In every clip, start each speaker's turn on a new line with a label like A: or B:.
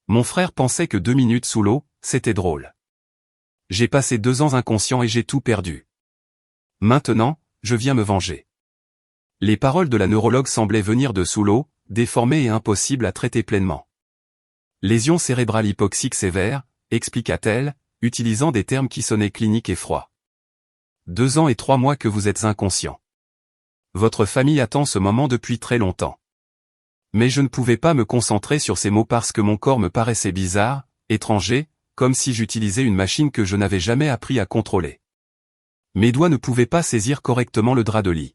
A: Mon frère pensait que 2 minutes sous l'eau, c'était drôle. J'ai passé 2 ans inconscient et j'ai tout perdu. Maintenant, je viens me venger. Les paroles de la neurologue semblaient venir de sous l'eau, déformées et impossibles à traiter pleinement. Lésion cérébrale hypoxique sévère, expliqua-t-elle, utilisant des termes qui sonnaient cliniques et froids. 2 ans et 3 mois que vous êtes inconscient. Votre famille attend ce moment depuis très longtemps. Mais je ne pouvais pas me concentrer sur ces mots parce que mon corps me paraissait bizarre, étranger, comme si j'utilisais une machine que je n'avais jamais appris à contrôler. Mes doigts ne pouvaient pas saisir correctement le drap de lit.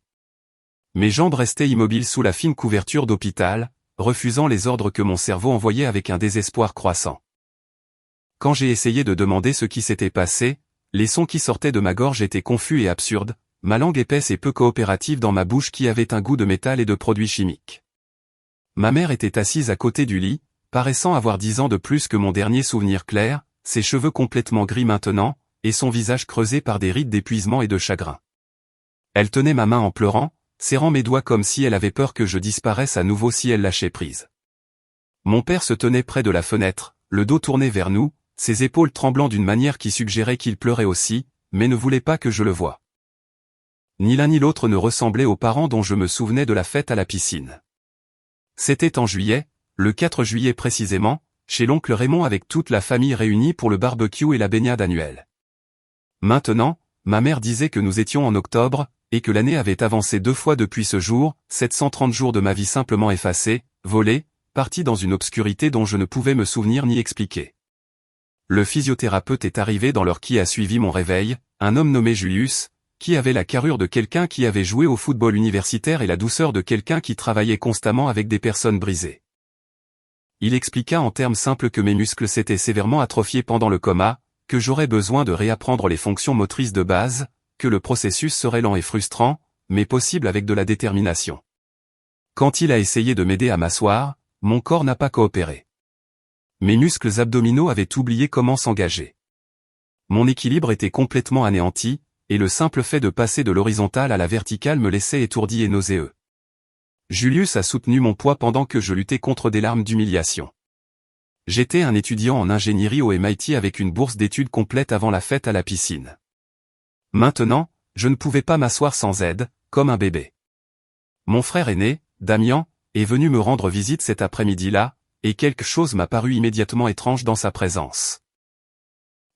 A: Mes jambes restaient immobiles sous la fine couverture d'hôpital, refusant les ordres que mon cerveau envoyait avec un désespoir croissant. Quand j'ai essayé de demander ce qui s'était passé, les sons qui sortaient de ma gorge étaient confus et absurdes, ma langue épaisse et peu coopérative dans ma bouche qui avait un goût de métal et de produits chimiques. Ma mère était assise à côté du lit, paraissant avoir 10 ans de plus que mon dernier souvenir clair, ses cheveux complètement gris maintenant, et son visage creusé par des rides d'épuisement et de chagrin. Elle tenait ma main en pleurant, serrant mes doigts comme si elle avait peur que je disparaisse à nouveau si elle lâchait prise. Mon père se tenait près de la fenêtre, le dos tourné vers nous, ses épaules tremblant d'une manière qui suggérait qu'il pleurait aussi, mais ne voulait pas que je le voie. Ni l'un ni l'autre ne ressemblait aux parents dont je me souvenais de la fête à la piscine. C'était en juillet, le 4 juillet précisément, chez l'oncle Raymond avec toute la famille réunie pour le barbecue et la baignade annuelle. Maintenant, ma mère disait que nous étions en octobre, et que l'année avait avancé 2 fois depuis ce jour, 730 jours de ma vie simplement effacés, volés, partis dans une obscurité dont je ne pouvais me souvenir ni expliquer. Le physiothérapeute est arrivé dans l'heure qui a suivi mon réveil, un homme nommé Julius, qui avait la carrure de quelqu'un qui avait joué au football universitaire et la douceur de quelqu'un qui travaillait constamment avec des personnes brisées. Il expliqua en termes simples que mes muscles s'étaient sévèrement atrophiés pendant le coma, que j'aurais besoin de réapprendre les fonctions motrices de base, que le processus serait lent et frustrant, mais possible avec de la détermination. Quand il a essayé de m'aider à m'asseoir, mon corps n'a pas coopéré. Mes muscles abdominaux avaient oublié comment s'engager. Mon équilibre était complètement anéanti, et le simple fait de passer de l'horizontale à la verticale me laissait étourdi et nauséeux. Julius a soutenu mon poids pendant que je luttais contre des larmes d'humiliation. J'étais un étudiant en ingénierie au MIT avec une bourse d'études complète avant la fête à la piscine. Maintenant, je ne pouvais pas m'asseoir sans aide, comme un bébé. Mon frère aîné, Damien, est venu me rendre visite cet après-midi-là, et quelque chose m'a paru immédiatement étrange dans sa présence.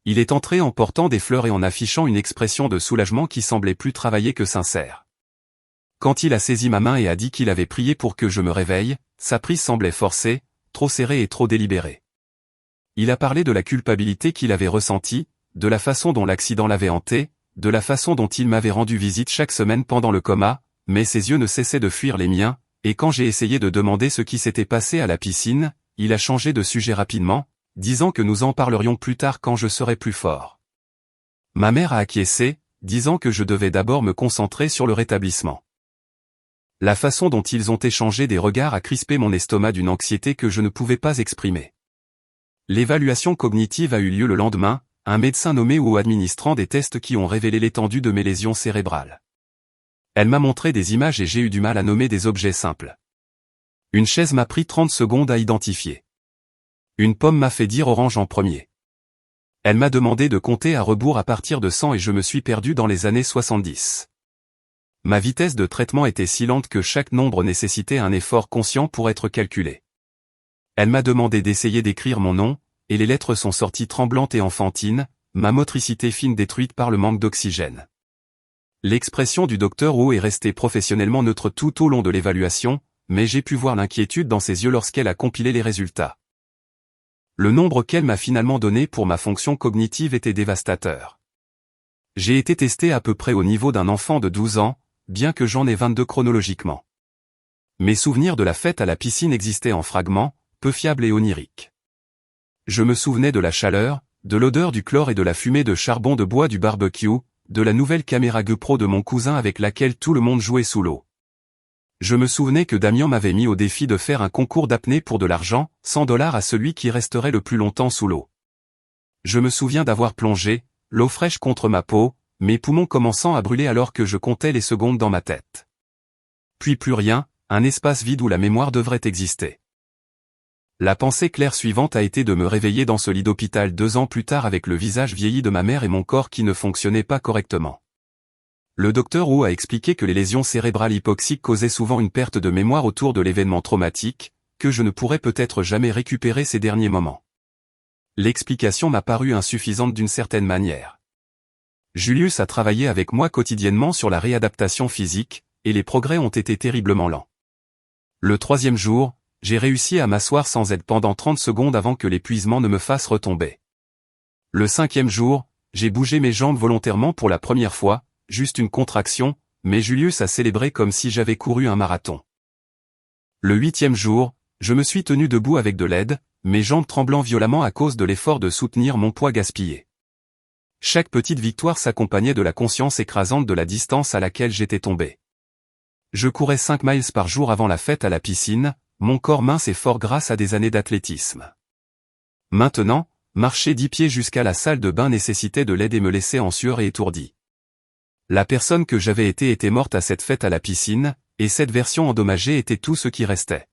A: Il est entré en portant des fleurs et en affichant une expression de soulagement qui semblait plus travaillée que sincère. Quand il a saisi ma main et a dit qu'il avait prié pour que je me réveille, sa prise semblait forcée, trop serrée et trop délibérée. Il a parlé de la culpabilité qu'il avait ressentie, de la façon dont l'accident l'avait hanté, de la façon dont il m'avait rendu visite chaque semaine pendant le coma, mais ses yeux ne cessaient de fuir les miens, et quand j'ai essayé de demander ce qui s'était passé à la piscine, il a changé de sujet rapidement, disant que nous en parlerions plus tard quand je serais plus fort. Ma mère a acquiescé, disant que je devais d'abord me concentrer sur le rétablissement. La façon dont ils ont échangé des regards a crispé mon estomac d'une anxiété que je ne pouvais pas exprimer. L'évaluation cognitive a eu lieu le lendemain, un médecin nommé ou administrant des tests qui ont révélé l'étendue de mes lésions cérébrales. Elle m'a montré des images et j'ai eu du mal à nommer des objets simples. Une chaise m'a pris 30 secondes à identifier. Une pomme m'a fait dire orange en premier. Elle m'a demandé de compter à rebours à partir de 100 et je me suis perdu dans les années 70. Ma vitesse de traitement était si lente que chaque nombre nécessitait un effort conscient pour être calculé. Elle m'a demandé d'essayer d'écrire mon nom, et les lettres sont sorties tremblantes et enfantines, ma motricité fine détruite par le manque d'oxygène. L'expression du docteur Wu est restée professionnellement neutre tout au long de l'évaluation, mais j'ai pu voir l'inquiétude dans ses yeux lorsqu'elle a compilé les résultats. Le nombre qu'elle m'a finalement donné pour ma fonction cognitive était dévastateur. J'ai été testé à peu près au niveau d'un enfant de 12 ans, bien que j'en ai 22 chronologiquement. Mes souvenirs de la fête à la piscine existaient en fragments, peu fiables et oniriques. Je me souvenais de la chaleur, de l'odeur du chlore et de la fumée de charbon de bois du barbecue, de la nouvelle caméra GoPro de mon cousin avec laquelle tout le monde jouait sous l'eau. Je me souvenais que Damien m'avait mis au défi de faire un concours d'apnée pour de l'argent, $100 à celui qui resterait le plus longtemps sous l'eau. Je me souviens d'avoir plongé, l'eau fraîche contre ma peau, mes poumons commençant à brûler alors que je comptais les secondes dans ma tête. Puis plus rien, un espace vide où la mémoire devrait exister. La pensée claire suivante a été de me réveiller dans ce lit d'hôpital 2 ans plus tard avec le visage vieilli de ma mère et mon corps qui ne fonctionnait pas correctement. Le docteur Wu a expliqué que les lésions cérébrales hypoxiques causaient souvent une perte de mémoire autour de l'événement traumatique, que je ne pourrais peut-être jamais récupérer ces derniers moments. L'explication m'a paru insuffisante d'une certaine manière. Julius a travaillé avec moi quotidiennement sur la réadaptation physique, et les progrès ont été terriblement lents. Le 3e jour, j'ai réussi à m'asseoir sans aide pendant 30 secondes avant que l'épuisement ne me fasse retomber. Le 5e jour, j'ai bougé mes jambes volontairement pour la première fois, juste une contraction, mais Julius a célébré comme si j'avais couru un marathon. Le 8e jour, je me suis tenu debout avec de l'aide, mes jambes tremblant violemment à cause de l'effort de soutenir mon poids gaspillé. Chaque petite victoire s'accompagnait de la conscience écrasante de la distance à laquelle j'étais tombé. Je courais 5 miles par jour avant la fête à la piscine, mon corps mince et fort grâce à des années d'athlétisme. Maintenant, marcher 10 pieds jusqu'à la salle de bain nécessitait de l'aide et me laissait en sueur et étourdi. La personne que j'avais été était morte à cette fête à la piscine, et cette version endommagée était tout ce qui restait.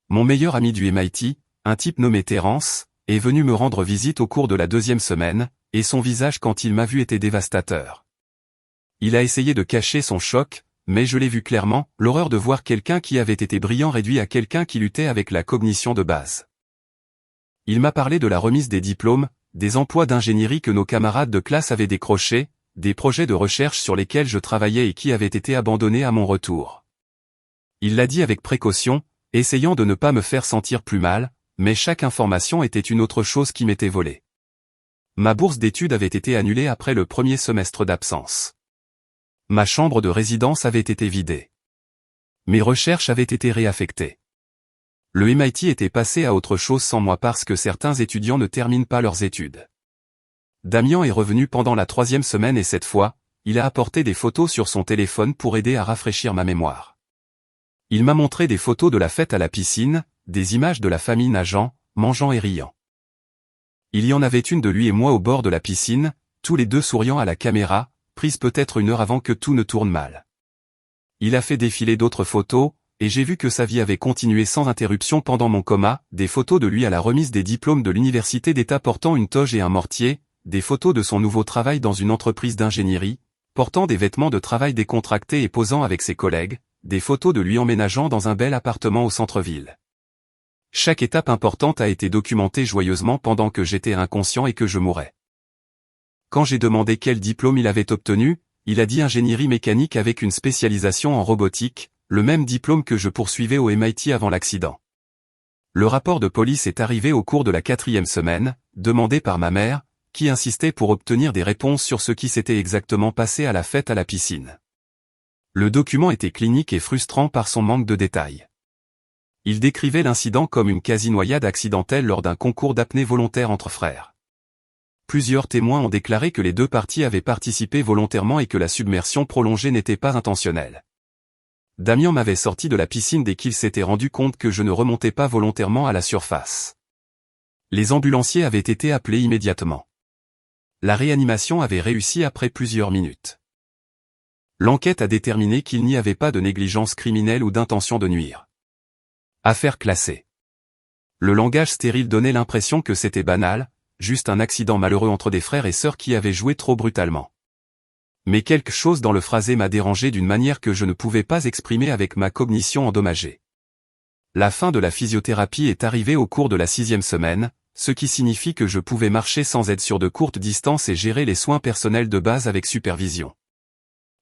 A: Mon meilleur ami du MIT, un type nommé Terence, est venu me rendre visite au cours de la 2e semaine, et son visage quand il m'a vu était dévastateur. Il a essayé de cacher son choc, mais je l'ai vu clairement, l'horreur de voir quelqu'un qui avait été brillant réduit à quelqu'un qui luttait avec la cognition de base. Il m'a parlé de la remise des diplômes, des emplois d'ingénierie que nos camarades de classe avaient décrochés, des projets de recherche sur lesquels je travaillais et qui avaient été abandonnés à mon retour. Il l'a dit avec précaution, essayant de ne pas me faire sentir plus mal, mais chaque information était une autre chose qui m'était volée. Ma bourse d'études avait été annulée après le 1er semestre d'absence. Ma chambre de résidence avait été vidée. Mes recherches avaient été réaffectées. Le MIT était passé à autre chose sans moi parce que certains étudiants ne terminent pas leurs études. Damien est revenu pendant la 3e semaine et cette fois, il a apporté des photos sur son téléphone pour aider à rafraîchir ma mémoire. Il m'a montré des photos de la fête à la piscine, des images de la famille nageant, mangeant et riant. Il y en avait une de lui et moi au bord de la piscine, tous les deux souriant à la caméra, prise peut-être 1 heure avant que tout ne tourne mal. Il a fait défiler d'autres photos, et j'ai vu que sa vie avait continué sans interruption pendant mon coma, des photos de lui à la remise des diplômes de l'université d'État portant une toge et un mortier, des photos de son nouveau travail dans une entreprise d'ingénierie, portant des vêtements de travail décontractés et posant avec ses collègues, des photos de lui emménageant dans un bel appartement au centre-ville. Chaque étape importante a été documentée joyeusement pendant que j'étais inconscient et que je mourais. Quand j'ai demandé quel diplôme il avait obtenu, il a dit ingénierie mécanique avec une spécialisation en robotique, le même diplôme que je poursuivais au MIT avant l'accident. Le rapport de police est arrivé au cours de la 4e semaine, demandé par ma mère, qui insistait pour obtenir des réponses sur ce qui s'était exactement passé à la fête à la piscine. Le document était clinique et frustrant par son manque de détails. Il décrivait l'incident comme une quasi-noyade accidentelle lors d'un concours d'apnée volontaire entre frères. Plusieurs témoins ont déclaré que les 2 parties avaient participé volontairement et que la submersion prolongée n'était pas intentionnelle. Damien m'avait sorti de la piscine dès qu'il s'était rendu compte que je ne remontais pas volontairement à la surface. Les ambulanciers avaient été appelés immédiatement. La réanimation avait réussi après plusieurs minutes. L'enquête a déterminé qu'il n'y avait pas de négligence criminelle ou d'intention de nuire. Affaire classée. Le langage stérile donnait l'impression que c'était banal, juste un accident malheureux entre des frères et sœurs qui avaient joué trop brutalement. Mais quelque chose dans le phrasé m'a dérangé d'une manière que je ne pouvais pas exprimer avec ma cognition endommagée. La fin de la physiothérapie est arrivée au cours de la 6e semaine, ce qui signifie que je pouvais marcher sans aide sur de courtes distances et gérer les soins personnels de base avec supervision.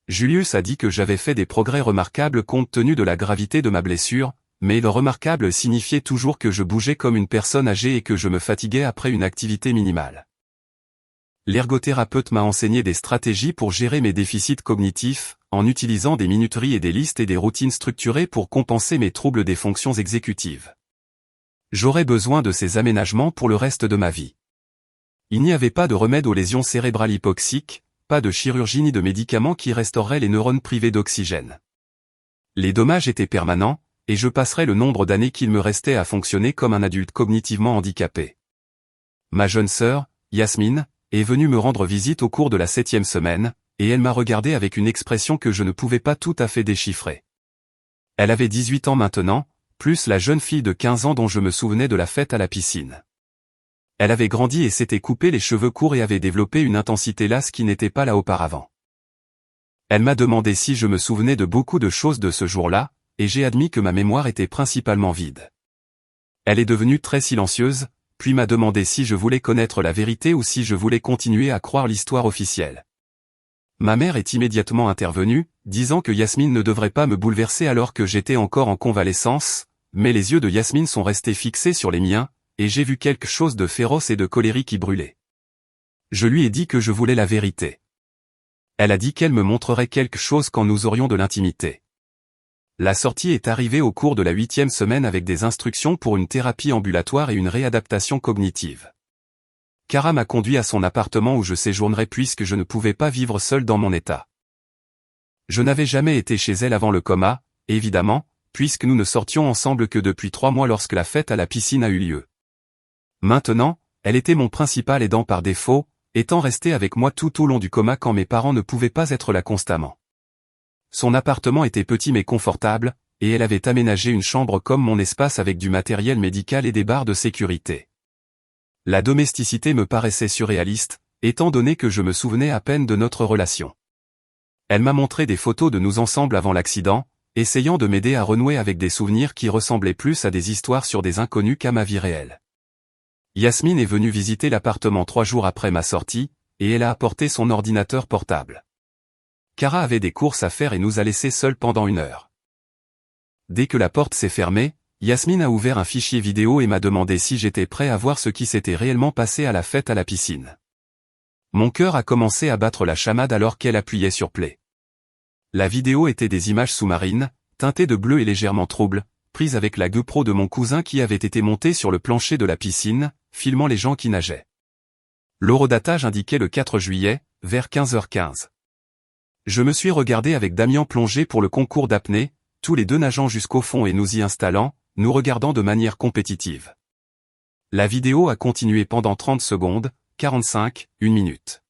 A: Julius a dit que j'avais fait des progrès remarquables compte tenu de la gravité de ma blessure, mais le remarquable signifiait toujours que je bougeais comme une personne âgée et que je me fatiguais après une activité minimale. L'ergothérapeute m'a enseigné des stratégies pour gérer mes déficits cognitifs, en utilisant des minuteries et des listes et des routines structurées pour compenser mes troubles des fonctions exécutives. J'aurais besoin de ces aménagements pour le reste de ma vie. Il n'y avait pas de remède aux lésions cérébrales hypoxiques, pas de chirurgie ni de médicaments qui restaureraient les neurones privés d'oxygène. Les dommages étaient permanents, et je passerais le nombre d'années qu'il me restait à fonctionner comme un adulte cognitivement handicapé. Ma jeune sœur, Yasmine, est venue me rendre visite au cours de la 7e semaine, et elle m'a regardé avec une expression que je ne pouvais pas tout à fait déchiffrer. Elle avait 18 ans maintenant, plus la jeune fille de 15 ans dont je me souvenais de la fête à la piscine. Elle avait grandi et s'était coupé les cheveux courts et avait développé une intensité lasse qui n'était pas là auparavant. Elle m'a demandé si je me souvenais de beaucoup de choses de ce jour-là, et j'ai admis que ma mémoire était principalement vide. Elle est devenue très silencieuse, puis m'a demandé si je voulais connaître la vérité ou si je voulais continuer à croire l'histoire officielle. Ma mère est immédiatement intervenue, disant que Yasmine ne devrait pas me bouleverser alors que j'étais encore en convalescence, mais les yeux de Yasmine sont restés fixés sur les miens, et j'ai vu quelque chose de féroce et de colérique qui brûlait. Je lui ai dit que je voulais la vérité. Elle a dit qu'elle me montrerait quelque chose quand nous aurions de l'intimité. La sortie est arrivée au cours de la 8e semaine avec des instructions pour une thérapie ambulatoire et une réadaptation cognitive. Kara m'a conduit à son appartement où je séjournerais puisque je ne pouvais pas vivre seul dans mon état. Je n'avais jamais été chez elle avant le coma, évidemment, puisque nous ne sortions ensemble que depuis 3 mois lorsque la fête à la piscine a eu lieu. Maintenant, elle était mon principal aidant par défaut, étant restée avec moi tout au long du coma quand mes parents ne pouvaient pas être là constamment. Son appartement était petit mais confortable, et elle avait aménagé une chambre comme mon espace avec du matériel médical et des barres de sécurité. La domesticité me paraissait surréaliste, étant donné que je me souvenais à peine de notre relation. Elle m'a montré des photos de nous ensemble avant l'accident, essayant de m'aider à renouer avec des souvenirs qui ressemblaient plus à des histoires sur des inconnus qu'à ma vie réelle. Yasmine est venue visiter l'appartement 3 jours après ma sortie, et elle a apporté son ordinateur portable. Kara avait des courses à faire et nous a laissés seuls pendant 1 heure. Dès que la porte s'est fermée, Yasmine a ouvert un fichier vidéo et m'a demandé si j'étais prêt à voir ce qui s'était réellement passé à la fête à la piscine. Mon cœur a commencé à battre la chamade alors qu'elle appuyait sur play. La vidéo était des images sous-marines, teintées de bleu et légèrement troubles, prises avec la GoPro de mon cousin qui avait été monté sur le plancher de la piscine, filmant les gens qui nageaient. L'horodatage indiquait le 4 juillet, vers 15h15. Je me suis regardé avec Damien plonger pour le concours d'apnée, tous les 2 nageant jusqu'au fond et nous y installant, nous regardant de manière compétitive. La vidéo a continué pendant 30 secondes, 45, 1 minute.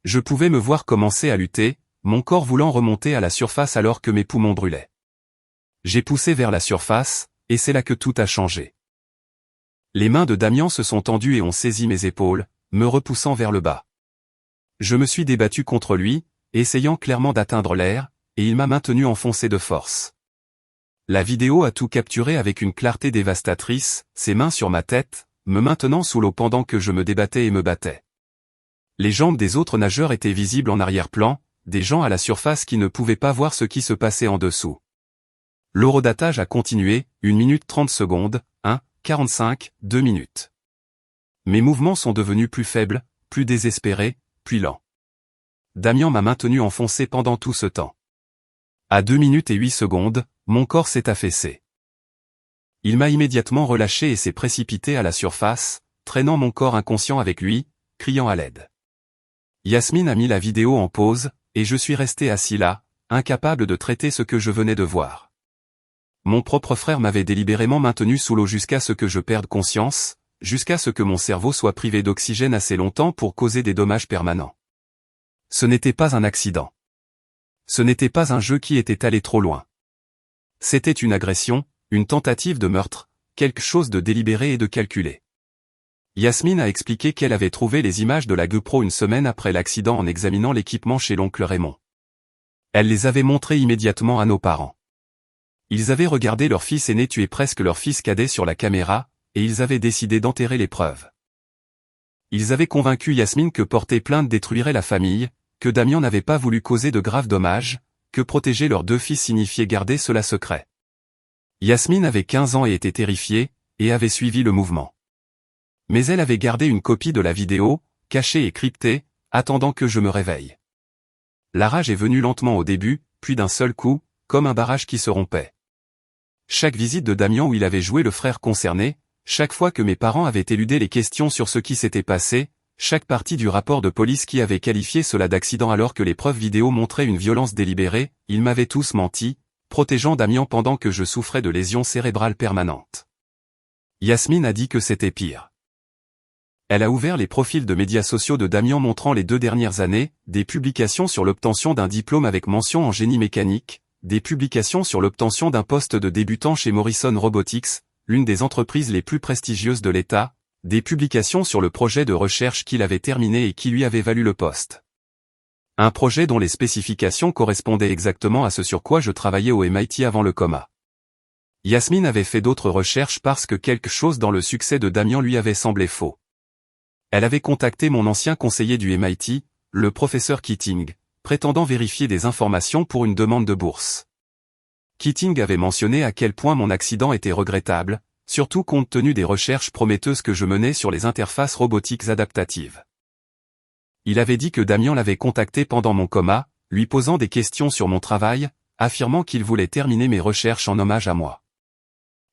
A: Je pouvais me voir commencer à lutter, mon corps voulant remonter à la surface alors que mes poumons brûlaient. J'ai poussé vers la surface, et c'est là que tout a changé. Les mains de Damien se sont tendues et ont saisi mes épaules, me repoussant vers le bas. Je me suis débattu contre lui, essayant clairement d'atteindre l'air, et il m'a maintenu enfoncé de force. La vidéo a tout capturé avec une clarté dévastatrice, ses mains sur ma tête, me maintenant sous l'eau pendant que je me débattais et me battais. Les jambes des autres nageurs étaient visibles en arrière-plan, des gens à la surface qui ne pouvaient pas voir ce qui se passait en dessous. L'horodatage a continué, 1 minute 30 secondes, 45, 2 minutes. Mes mouvements sont devenus plus faibles, plus désespérés, puis lents. Damien m'a maintenu enfoncé pendant tout ce temps. À 2 minutes et 8 secondes, mon corps s'est affaissé. Il m'a immédiatement relâché et s'est précipité à la surface, traînant mon corps inconscient avec lui, criant à l'aide. Yasmine a mis la vidéo en pause, et je suis resté assis là, incapable de traiter ce que je venais de voir. Mon propre frère m'avait délibérément maintenu sous l'eau jusqu'à ce que je perde conscience, jusqu'à ce que mon cerveau soit privé d'oxygène assez longtemps pour causer des dommages permanents. Ce n'était pas un accident. Ce n'était pas un jeu qui était allé trop loin. C'était une agression, une tentative de meurtre, quelque chose de délibéré et de calculé. Yasmine a expliqué qu'elle avait trouvé les images de la GoPro 1 semaine après l'accident en examinant l'équipement chez l'oncle Raymond. Elle les avait montrées immédiatement à nos parents. Ils avaient regardé leur fils aîné tuer presque leur fils cadet sur la caméra, et ils avaient décidé d'enterrer les preuves. Ils avaient convaincu Yasmine que porter plainte détruirait la famille, que Damien n'avait pas voulu causer de graves dommages, que protéger leurs 2 fils signifiait garder cela secret. Yasmine avait 15 ans et était terrifiée, et avait suivi le mouvement. Mais elle avait gardé une copie de la vidéo, cachée et cryptée, attendant que je me réveille. La rage est venue lentement au début, puis d'un seul coup, comme un barrage qui se rompait. Chaque visite de Damien où il avait joué le frère concerné, chaque fois que mes parents avaient éludé les questions sur ce qui s'était passé, chaque partie du rapport de police qui avait qualifié cela d'accident alors que les preuves vidéo montraient une violence délibérée, ils m'avaient tous menti, protégeant Damien pendant que je souffrais de lésions cérébrales permanentes. Yasmine a dit que c'était pire. Elle a ouvert les profils de médias sociaux de Damien montrant les 2 dernières années, des publications sur l'obtention d'un diplôme avec mention en génie mécanique, des publications sur l'obtention d'un poste de débutant chez Morrison Robotics, l'une des entreprises les plus prestigieuses de l'État, des publications sur le projet de recherche qu'il avait terminé et qui lui avait valu le poste. Un projet dont les spécifications correspondaient exactement à ce sur quoi je travaillais au MIT avant le coma. Yasmine avait fait d'autres recherches parce que quelque chose dans le succès de Damian lui avait semblé faux. Elle avait contacté mon ancien conseiller du MIT, le professeur Keating, prétendant vérifier des informations pour une demande de bourse. Keating avait mentionné à quel point mon accident était regrettable, surtout compte tenu des recherches prometteuses que je menais sur les interfaces robotiques adaptatives. Il avait dit que Damian l'avait contacté pendant mon coma, lui posant des questions sur mon travail, affirmant qu'il voulait terminer mes recherches en hommage à moi.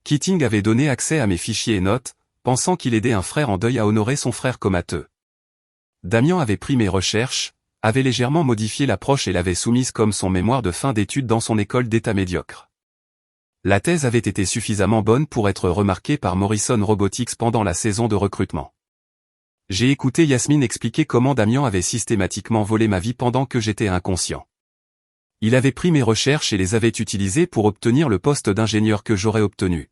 A: Keating avait donné accès à mes fichiers et notes, pensant qu'il aidait un frère en deuil à honorer son frère comateux. Damian avait pris mes recherches, avait légèrement modifié l'approche et l'avait soumise comme son mémoire de fin d'études dans son école d'état médiocre. La thèse avait été suffisamment bonne pour être remarquée par Morrison Robotics pendant la saison de recrutement. J'ai écouté Yasmine expliquer comment Damian avait systématiquement volé ma vie pendant que j'étais inconscient. Il avait pris mes recherches et les avait utilisées pour obtenir le poste d'ingénieur que j'aurais obtenu.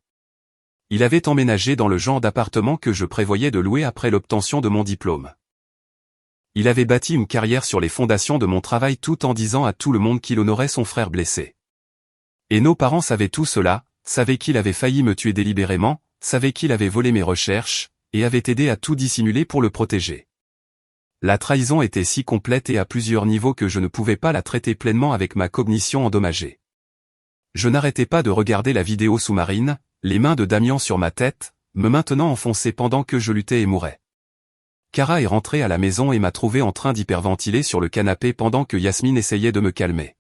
A: Il avait emménagé dans le genre d'appartement que je prévoyais de louer après l'obtention de mon diplôme. Il avait bâti une carrière sur les fondations de mon travail tout en disant à tout le monde qu'il honorait son frère blessé. Et nos parents savaient tout cela, savaient qu'il avait failli me tuer délibérément, savaient qu'il avait volé mes recherches, et avait aidé à tout dissimuler pour le protéger. La trahison était si complète et à plusieurs niveaux que je ne pouvais pas la traiter pleinement avec ma cognition endommagée. Je n'arrêtais pas de regarder la vidéo sous-marine, les mains de Damian sur ma tête, me maintenant enfoncées pendant que je luttais et mourais. Kara est rentrée à la maison et m'a trouvé en train d'hyperventiler sur le canapé pendant que Yasmine essayait de me calmer.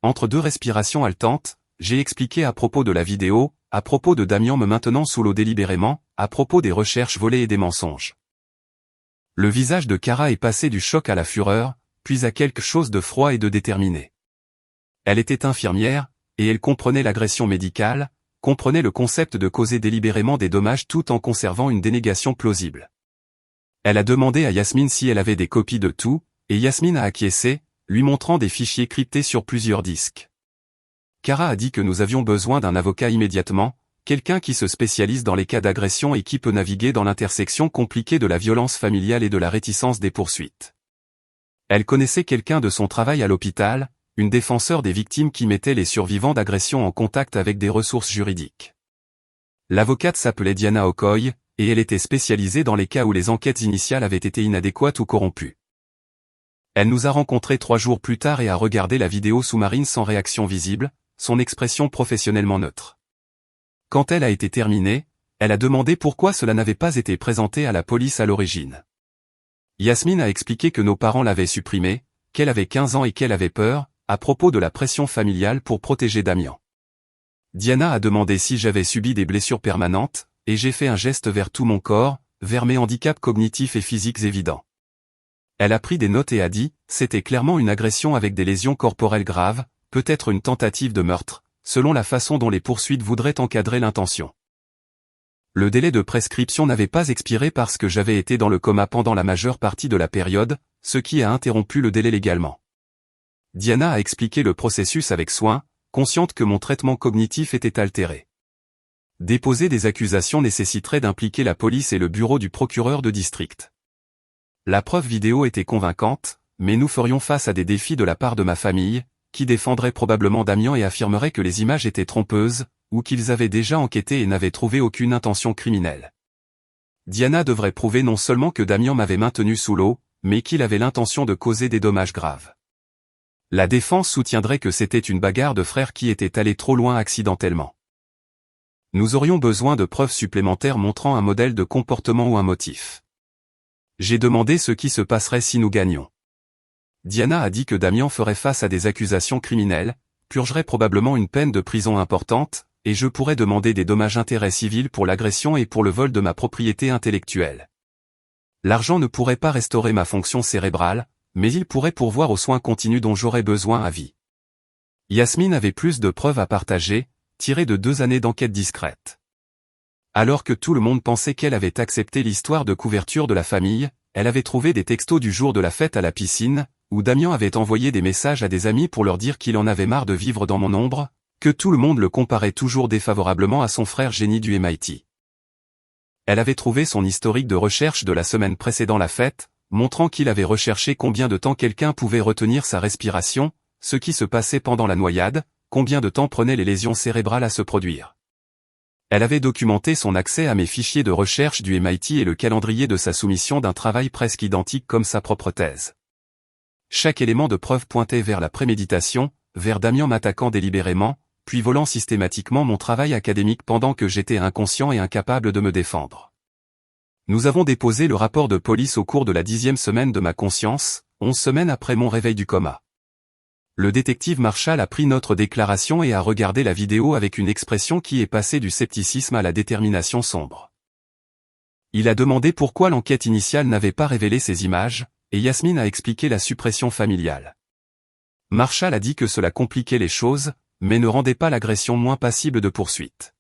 A: Entre deux respirations haletantes, j'ai expliqué à propos de la vidéo, à propos de Damian me maintenant sous l'eau délibérément, à propos des recherches volées et des mensonges. Le visage de Kara est passé du choc à la fureur, puis à quelque chose de froid et de déterminé. Elle était infirmière, et elle comprenait l'agression médicale, comprenait le concept de causer délibérément des dommages tout en conservant une dénégation plausible. Elle a demandé à Yasmine si elle avait des copies de tout, et Yasmine a acquiescé, lui montrant des fichiers cryptés sur plusieurs disques. Kara a dit que nous avions besoin d'un avocat immédiatement, quelqu'un qui se spécialise dans les cas d'agression et qui peut naviguer dans l'intersection compliquée de la violence familiale et de la réticence des poursuites. Elle connaissait quelqu'un de son travail à l'hôpital, une défenseur des victimes qui mettait les survivants d'agression en contact avec des ressources juridiques. L'avocate s'appelait Diana Okoye, et elle était spécialisée dans les cas où les enquêtes initiales avaient été inadéquates ou corrompues. Elle nous a rencontrés 3 jours plus tard et a regardé la vidéo sous-marine sans réaction visible, son expression professionnellement neutre. Quand elle a été terminée, elle a demandé pourquoi cela n'avait pas été présenté à la police à l'origine. Yasmine a expliqué que nos parents l'avaient supprimé, qu'elle avait 15 ans et qu'elle avait peur, à propos de la pression familiale pour protéger Damian. Diana a demandé si j'avais subi des blessures permanentes, et j'ai fait un geste vers tout mon corps, vers mes handicaps cognitifs et physiques évidents. Elle a pris des notes et a dit, c'était clairement une agression avec des lésions corporelles graves, peut-être une tentative de meurtre, selon la façon dont les poursuites voudraient encadrer l'intention. Le délai de prescription n'avait pas expiré parce que j'avais été dans le coma pendant la majeure partie de la période, ce qui a interrompu le délai légalement. Diana a expliqué le processus avec soin, consciente que mon traitement cognitif était altéré. Déposer des accusations nécessiterait d'impliquer la police et le bureau du procureur de district. La preuve vidéo était convaincante, mais nous ferions face à des défis de la part de ma famille, qui défendrait probablement Damian et affirmerait que les images étaient trompeuses, ou qu'ils avaient déjà enquêté et n'avaient trouvé aucune intention criminelle. Diana devrait prouver non seulement que Damian m'avait maintenu sous l'eau, mais qu'il avait l'intention de causer des dommages graves. La défense soutiendrait que c'était une bagarre de frères qui était allée trop loin accidentellement. Nous aurions besoin de preuves supplémentaires montrant un modèle de comportement ou un motif. J'ai demandé ce qui se passerait si nous gagnions. Diana a dit que Damian ferait face à des accusations criminelles, purgerait probablement une peine de prison importante, et je pourrais demander des dommages-intérêts civils pour l'agression et pour le vol de ma propriété intellectuelle. L'argent ne pourrait pas restaurer ma fonction cérébrale, mais il pourrait pourvoir aux soins continus dont j'aurais besoin à vie. Yasmine avait plus de preuves à partager, tirées de 2 années d'enquête discrète. Alors que tout le monde pensait qu'elle avait accepté l'histoire de couverture de la famille, elle avait trouvé des textos du jour de la fête à la piscine, où Damien avait envoyé des messages à des amis pour leur dire qu'il en avait marre de vivre dans mon ombre, que tout le monde le comparait toujours défavorablement à son frère génie du MIT. Elle avait trouvé son historique de recherche de la semaine précédant la fête, montrant qu'il avait recherché combien de temps quelqu'un pouvait retenir sa respiration, ce qui se passait pendant la noyade, combien de temps prenaient les lésions cérébrales à se produire. Elle avait documenté son accès à mes fichiers de recherche du MIT et le calendrier de sa soumission d'un travail presque identique comme sa propre thèse. Chaque élément de preuve pointait vers la préméditation, vers Damien m'attaquant délibérément, puis volant systématiquement mon travail académique pendant que j'étais inconscient et incapable de me défendre. Nous avons déposé le rapport de police au cours de la 10e semaine de ma conscience, 11 semaines après mon réveil du coma. Le détective Marshall a pris notre déclaration et a regardé la vidéo avec une expression qui est passée du scepticisme à la détermination sombre. Il a demandé pourquoi l'enquête initiale n'avait pas révélé ces images, et Yasmine a expliqué la suppression familiale. Marshall a dit que cela compliquait les choses, mais ne rendait pas l'agression moins passible de poursuite.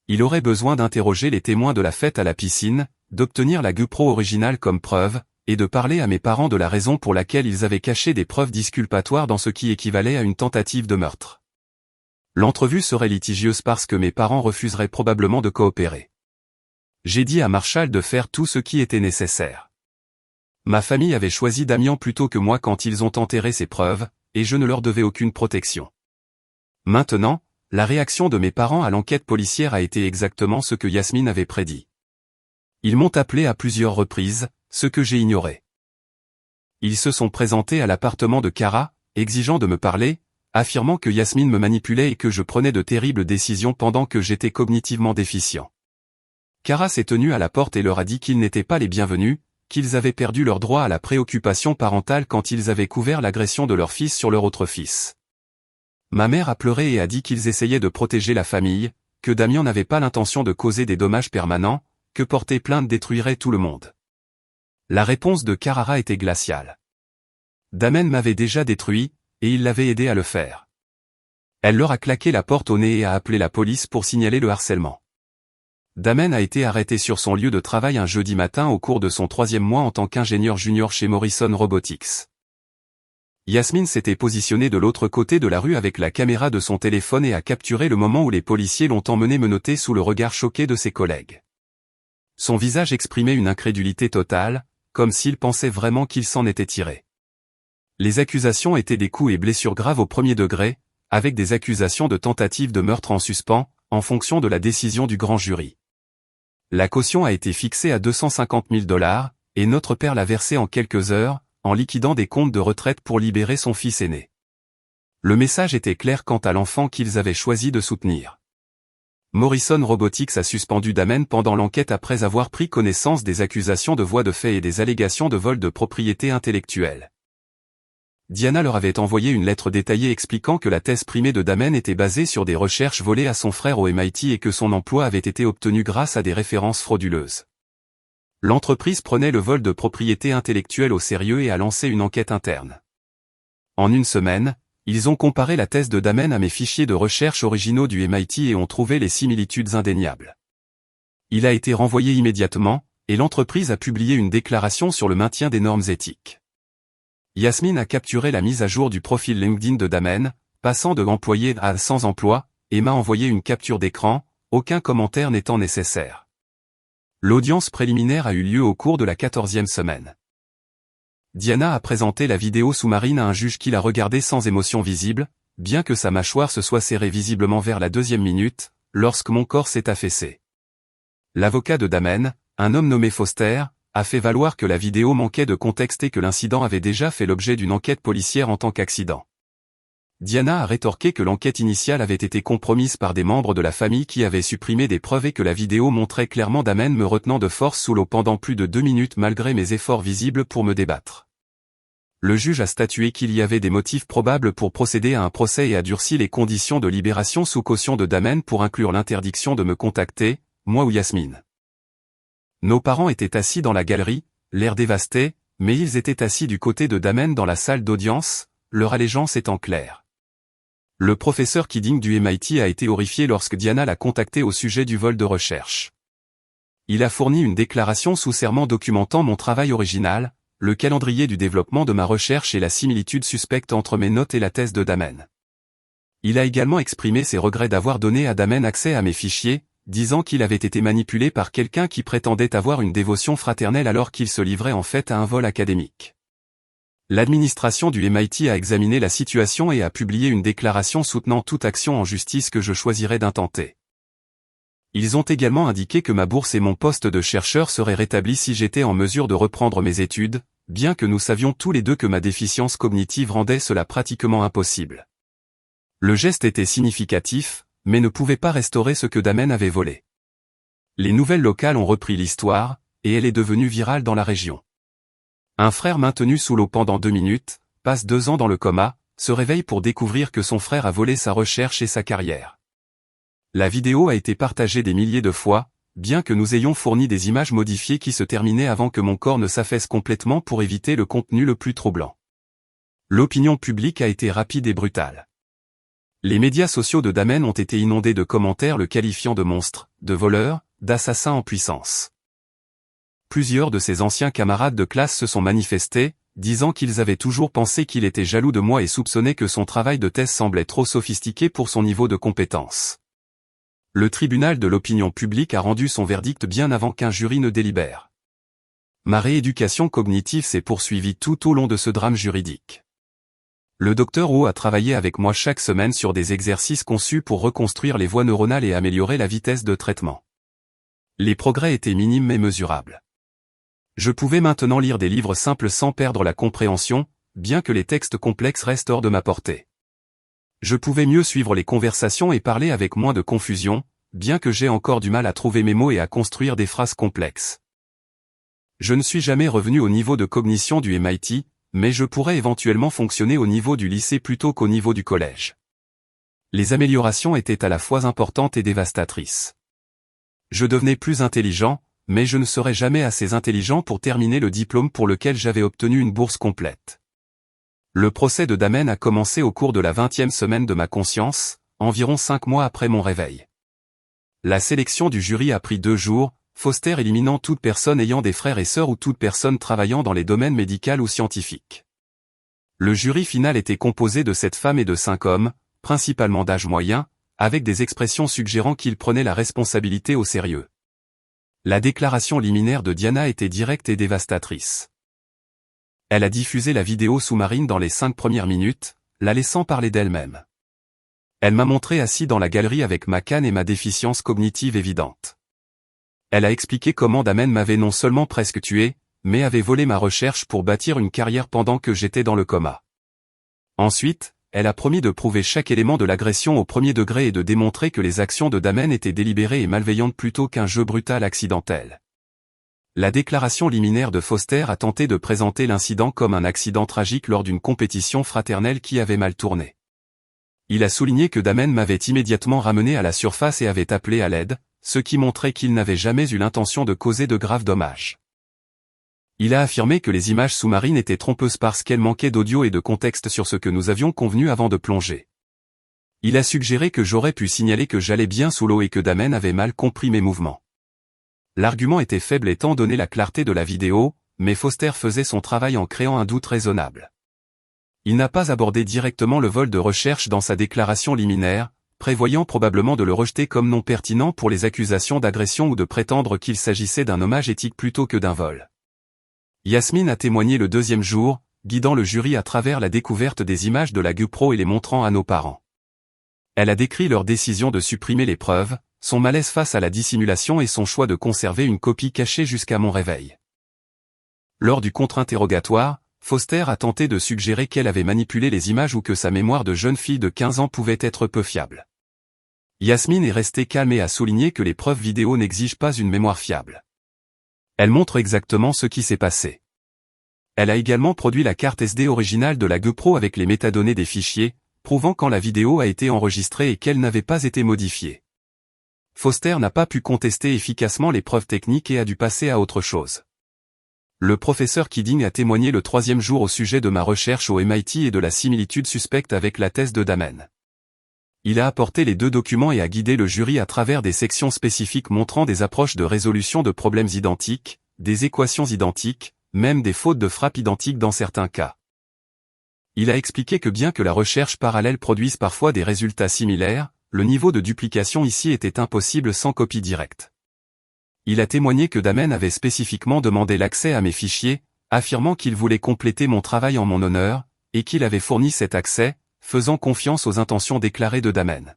A: Il aurait besoin d'interroger les témoins de la fête à la piscine, d'obtenir la GoPro originale comme preuve, et de parler à mes parents de la raison pour laquelle ils avaient caché des preuves disculpatoires dans ce qui équivalait à une tentative de meurtre. L'entrevue serait litigieuse parce que mes parents refuseraient probablement de coopérer. J'ai dit à Marshall de faire tout ce qui était nécessaire. Ma famille avait choisi Damien plutôt que moi quand ils ont enterré ces preuves, et je ne leur devais aucune protection. Maintenant, la réaction de mes parents à l'enquête policière a été exactement ce que Yasmine avait prédit. Ils m'ont appelé à plusieurs reprises, ce que j'ai ignoré. Ils se sont présentés à l'appartement de Kara, exigeant de me parler, affirmant que Yasmine me manipulait et que je prenais de terribles décisions pendant que j'étais cognitivement déficient. Kara s'est tenue à la porte et leur a dit qu'ils n'étaient pas les bienvenus, qu'ils avaient perdu leur droit à la préoccupation parentale quand ils avaient couvert l'agression de leur fils sur leur autre fils. Ma mère a pleuré et a dit qu'ils essayaient de protéger la famille, que Damien n'avait pas l'intention de causer des dommages permanents, que porter plainte détruirait tout le monde. La réponse de Carrara était glaciale. Damien m'avait déjà détruit, et il l'avait aidé à le faire. Elle leur a claqué la porte au nez et a appelé la police pour signaler le harcèlement. Damien a été arrêté sur son lieu de travail un jeudi matin au cours de son 3e mois en tant qu'ingénieur junior chez Morrison Robotics. Yasmine s'était positionnée de l'autre côté de la rue avec la caméra de son téléphone et a capturé le moment où les policiers l'ont emmené menotté sous le regard choqué de ses collègues. Son visage exprimait une incrédulité totale, comme s'il pensait vraiment qu'il s'en était tiré. Les accusations étaient des coups et blessures graves au premier degré, avec des accusations de tentative de meurtre en suspens, en fonction de la décision du grand jury. La caution a été fixée à $250 000, et notre père l'a versée en quelques heures, en liquidant des comptes de retraite pour libérer son fils aîné. Le message était clair quant à l'enfant qu'ils avaient choisi de soutenir. Morrison Robotics a suspendu Damien pendant l'enquête après avoir pris connaissance des accusations de voies de fait et des allégations de vol de propriété intellectuelle. Diana leur avait envoyé une lettre détaillée expliquant que la thèse primée de Damien était basée sur des recherches volées à son frère au MIT et que son emploi avait été obtenu grâce à des références frauduleuses. L'entreprise prenait le vol de propriété intellectuelle au sérieux et a lancé une enquête interne. En une semaine, ils ont comparé la thèse de Damien à mes fichiers de recherche originaux du MIT et ont trouvé les similitudes indéniables. Il a été renvoyé immédiatement, et l'entreprise a publié une déclaration sur le maintien des normes éthiques. Yasmine a capturé la mise à jour du profil LinkedIn de Damien, passant de employé à sans emploi, et m'a envoyé une capture d'écran, aucun commentaire n'étant nécessaire. L'audience préliminaire a eu lieu au cours de la 14e semaine. Diana a présenté la vidéo sous-marine à un juge qui l'a regardée sans émotion visible, bien que sa mâchoire se soit serrée visiblement vers la 2e minute, lorsque mon corps s'est affaissé. L'avocat de Damien, un homme nommé Foster, a fait valoir que la vidéo manquait de contexte et que l'incident avait déjà fait l'objet d'une enquête policière en tant qu'accident. Diana a rétorqué que l'enquête initiale avait été compromise par des membres de la famille qui avaient supprimé des preuves et que la vidéo montrait clairement Damien me retenant de force sous l'eau pendant plus de 2 minutes malgré mes efforts visibles pour me débattre. Le juge a statué qu'il y avait des motifs probables pour procéder à un procès et a durci les conditions de libération sous caution de Damien pour inclure l'interdiction de me contacter, moi ou Yasmine. Nos parents étaient assis dans la galerie, l'air dévasté, mais ils étaient assis du côté de Damien dans la salle d'audience, leur allégeance étant claire. Le professeur Kidding du MIT a été horrifié lorsque Diana l'a contacté au sujet du vol de recherche. Il a fourni une déclaration sous serment documentant mon travail original, le calendrier du développement de ma recherche et la similitude suspecte entre mes notes et la thèse de Damen. Il a également exprimé ses regrets d'avoir donné à Damen accès à mes fichiers, disant qu'il avait été manipulé par quelqu'un qui prétendait avoir une dévotion fraternelle alors qu'il se livrait en fait à un vol académique. L'administration du MIT a examiné la situation et a publié une déclaration soutenant toute action en justice que je choisirais d'intenter. Ils ont également indiqué que ma bourse et mon poste de chercheur seraient rétablis si j'étais en mesure de reprendre mes études, bien que nous savions tous les deux que ma déficience cognitive rendait cela pratiquement impossible. Le geste était significatif, mais ne pouvait pas restaurer ce que Damen avait volé. Les nouvelles locales ont repris l'histoire, et elle est devenue virale dans la région. Un frère maintenu sous l'eau pendant 2 minutes, passe 2 ans dans le coma, se réveille pour découvrir que son frère a volé sa recherche et sa carrière. La vidéo a été partagée des milliers de fois, bien que nous ayons fourni des images modifiées qui se terminaient avant que mon corps ne s'affaisse complètement pour éviter le contenu le plus troublant. L'opinion publique a été rapide et brutale. Les médias sociaux de Damen ont été inondés de commentaires le qualifiant de monstre, de voleur, d'assassin en puissance. Plusieurs de ses anciens camarades de classe se sont manifestés, disant qu'ils avaient toujours pensé qu'il était jaloux de moi et soupçonnaient que son travail de thèse semblait trop sophistiqué pour son niveau de compétence. Le tribunal de l'opinion publique a rendu son verdict bien avant qu'un jury ne délibère. Ma rééducation cognitive s'est poursuivie tout au long de ce drame juridique. Le Dr O a travaillé avec moi chaque semaine sur des exercices conçus pour reconstruire les voies neuronales et améliorer la vitesse de traitement. Les progrès étaient minimes mais mesurables. Je pouvais maintenant lire des livres simples sans perdre la compréhension, bien que les textes complexes restent hors de ma portée. Je pouvais mieux suivre les conversations et parler avec moins de confusion, bien que j'ai encore du mal à trouver mes mots et à construire des phrases complexes. Je ne suis jamais revenu au niveau de cognition du MIT, mais je pourrais éventuellement fonctionner au niveau du lycée plutôt qu'au niveau du collège. Les améliorations étaient à la fois importantes et dévastatrices. Je devenais plus intelligent, mais je ne serais jamais assez intelligent pour terminer le diplôme pour lequel j'avais obtenu une bourse complète. Le procès de Damen a commencé au cours de la 20e semaine de ma conscience, environ 5 mois après mon réveil. La sélection du jury a pris 2 jours, Foster éliminant toute personne ayant des frères et sœurs ou toute personne travaillant dans les domaines médical ou scientifiques. Le jury final était composé de 7 femmes et de 5 hommes, principalement d'âge moyen, avec des expressions suggérant qu'ils prenaient la responsabilité au sérieux. La déclaration liminaire de Diana était directe et dévastatrice. Elle a diffusé la vidéo sous-marine dans les 5 premières minutes, la laissant parler d'elle-même. Elle m'a montré assis dans la galerie avec ma canne et ma déficience cognitive évidente. Elle a expliqué comment Damen m'avait non seulement presque tué, mais avait volé ma recherche pour bâtir une carrière pendant que j'étais dans le coma. Ensuite, elle a promis de prouver chaque élément de l'agression au premier degré et de démontrer que les actions de Damen étaient délibérées et malveillantes plutôt qu'un jeu brutal accidentel. La déclaration liminaire de Foster a tenté de présenter l'incident comme un accident tragique lors d'une compétition fraternelle qui avait mal tourné. Il a souligné que Damen m'avait immédiatement ramené à la surface et avait appelé à l'aide, ce qui montrait qu'il n'avait jamais eu l'intention de causer de graves dommages. Il a affirmé que les images sous-marines étaient trompeuses parce qu'elles manquaient d'audio et de contexte sur ce que nous avions convenu avant de plonger. Il a suggéré que j'aurais pu signaler que j'allais bien sous l'eau et que Damen avait mal compris mes mouvements. L'argument était faible étant donné la clarté de la vidéo, mais Foster faisait son travail en créant un doute raisonnable. Il n'a pas abordé directement le vol de recherche dans sa déclaration liminaire, prévoyant probablement de le rejeter comme non pertinent pour les accusations d'agression ou de prétendre qu'il s'agissait d'un hommage éthique plutôt que d'un vol. Yasmine a témoigné le 2e jour, guidant le jury à travers la découverte des images de la GoPro et les montrant à nos parents. Elle a décrit leur décision de supprimer les preuves, son malaise face à la dissimulation et son choix de conserver une copie cachée jusqu'à mon réveil. Lors du contre-interrogatoire, Foster a tenté de suggérer qu'elle avait manipulé les images ou que sa mémoire de jeune fille de 15 ans pouvait être peu fiable. Yasmine est restée calme et a souligné que les preuves vidéo n'exigent pas une mémoire fiable. Elle montre exactement ce qui s'est passé. Elle a également produit la carte SD originale de la GoPro avec les métadonnées des fichiers, prouvant quand la vidéo a été enregistrée et qu'elle n'avait pas été modifiée. Foster n'a pas pu contester efficacement les preuves techniques et a dû passer à autre chose. Le professeur Kidding a témoigné le 3e jour au sujet de ma recherche au MIT et de la similitude suspecte avec la thèse de Damen. Il a apporté les 2 documents et a guidé le jury à travers des sections spécifiques montrant des approches de résolution de problèmes identiques, des équations identiques, même des fautes de frappe identiques dans certains cas. Il a expliqué que bien que la recherche parallèle produise parfois des résultats similaires, le niveau de duplication ici était impossible sans copie directe. Il a témoigné que Damen avait spécifiquement demandé l'accès à mes fichiers, affirmant qu'il voulait compléter mon travail en mon honneur, et qu'il avait fourni cet accès, faisant confiance aux intentions déclarées de Damen.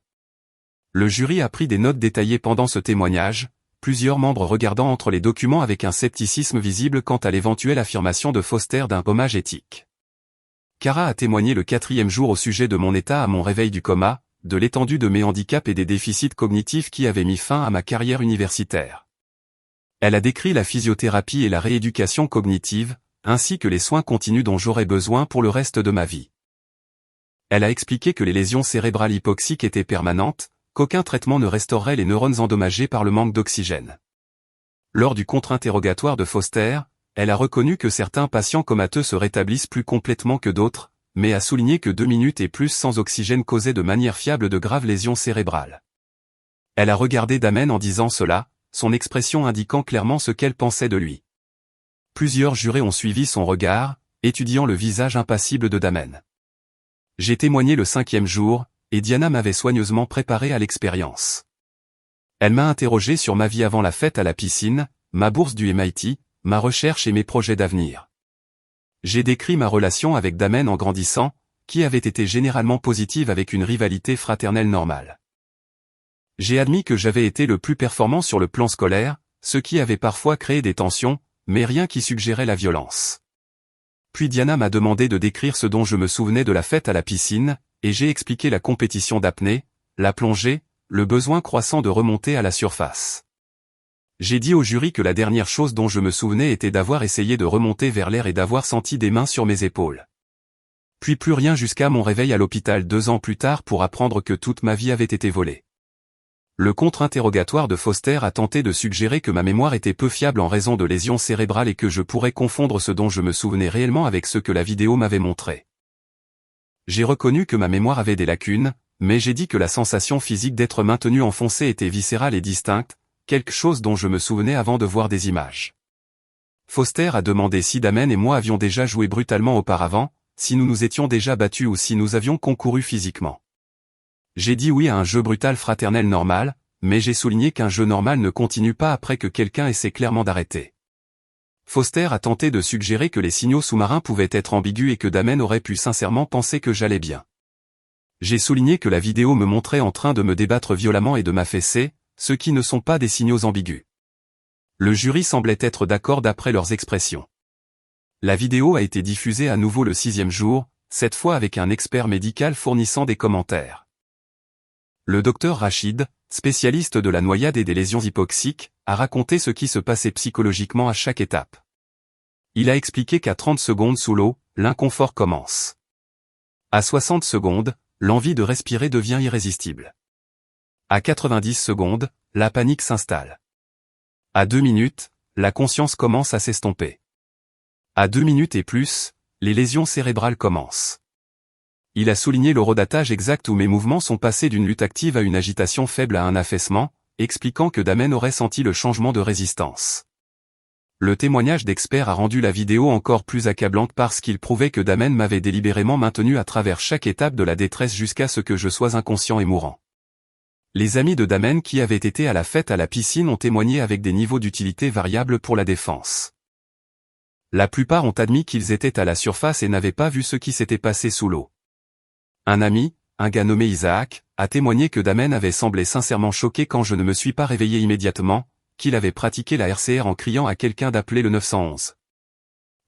A: Le jury a pris des notes détaillées pendant ce témoignage, plusieurs membres regardant entre les documents avec un scepticisme visible quant à l'éventuelle affirmation de Foster d'un hommage éthique. Kara a témoigné le 4e jour au sujet de mon état à mon réveil du coma, de l'étendue de mes handicaps et des déficits cognitifs qui avaient mis fin à ma carrière universitaire. Elle a décrit la physiothérapie et la rééducation cognitive, ainsi que les soins continus dont j'aurais besoin pour le reste de ma vie. Elle a expliqué que les lésions cérébrales hypoxiques étaient permanentes, qu'aucun traitement ne restaurerait les neurones endommagés par le manque d'oxygène. Lors du contre-interrogatoire de Foster, elle a reconnu que certains patients comateux se rétablissent plus complètement que d'autres, mais a souligné que 2 minutes et plus sans oxygène causaient de manière fiable de graves lésions cérébrales. Elle a regardé Damen en disant cela, son expression indiquant clairement ce qu'elle pensait de lui. Plusieurs jurés ont suivi son regard, étudiant le visage impassible de Damen. J'ai témoigné le 5e jour, et Diana m'avait soigneusement préparé à l'expérience. Elle m'a interrogé sur ma vie avant la fête à la piscine, ma bourse du MIT, ma recherche et mes projets d'avenir. J'ai décrit ma relation avec Damen en grandissant, qui avait été généralement positive avec une rivalité fraternelle normale. J'ai admis que j'avais été le plus performant sur le plan scolaire, ce qui avait parfois créé des tensions, mais rien qui suggérait la violence. Puis Diana m'a demandé de décrire ce dont je me souvenais de la fête à la piscine, et j'ai expliqué la compétition d'apnée, la plongée, le besoin croissant de remonter à la surface. J'ai dit au jury que la dernière chose dont je me souvenais était d'avoir essayé de remonter vers l'air et d'avoir senti des mains sur mes épaules. Puis plus rien jusqu'à mon réveil à l'hôpital 2 ans plus tard pour apprendre que toute ma vie avait été volée. Le contre-interrogatoire de Foster a tenté de suggérer que ma mémoire était peu fiable en raison de lésions cérébrales et que je pourrais confondre ce dont je me souvenais réellement avec ce que la vidéo m'avait montré. J'ai reconnu que ma mémoire avait des lacunes, mais j'ai dit que la sensation physique d'être maintenu enfoncé était viscérale et distincte, quelque chose dont je me souvenais avant de voir des images. Foster a demandé si Damen et moi avions déjà joué brutalement auparavant, si nous nous étions déjà battus ou si nous avions concouru physiquement. J'ai dit oui à un jeu brutal fraternel normal, mais j'ai souligné qu'un jeu normal ne continue pas après que quelqu'un essaie clairement d'arrêter. Foster a tenté de suggérer que les signaux sous-marins pouvaient être ambigus et que Damen aurait pu sincèrement penser que j'allais bien. J'ai souligné que la vidéo me montrait en train de me débattre violemment et de m'affaisser, ce qui ne sont pas des signaux ambigus. Le jury semblait être d'accord d'après leurs expressions. La vidéo a été diffusée à nouveau le 6e jour, cette fois avec un expert médical fournissant des commentaires. Le docteur Rachid, spécialiste de la noyade et des lésions hypoxiques, a raconté ce qui se passait psychologiquement à chaque étape. Il a expliqué qu'à 30 secondes sous l'eau, l'inconfort commence. À 60 secondes, l'envie de respirer devient irrésistible. À 90 secondes, la panique s'installe. À 2 minutes, la conscience commence à s'estomper. À 2 minutes et plus, les lésions cérébrales commencent. Il a souligné l'horodatage exact où mes mouvements sont passés d'une lutte active à une agitation faible à un affaissement, expliquant que Damen aurait senti le changement de résistance. Le témoignage d'expert a rendu la vidéo encore plus accablante parce qu'il prouvait que Damen m'avait délibérément maintenu à travers chaque étape de la détresse jusqu'à ce que je sois inconscient et mourant. Les amis de Damen qui avaient été à la fête à la piscine ont témoigné avec des niveaux d'utilité variables pour la défense. La plupart ont admis qu'ils étaient à la surface et n'avaient pas vu ce qui s'était passé sous l'eau. Un ami, un gars nommé Isaac, a témoigné que Damen avait semblé sincèrement choqué quand je ne me suis pas réveillé immédiatement, qu'il avait pratiqué la RCR en criant à quelqu'un d'appeler le 911.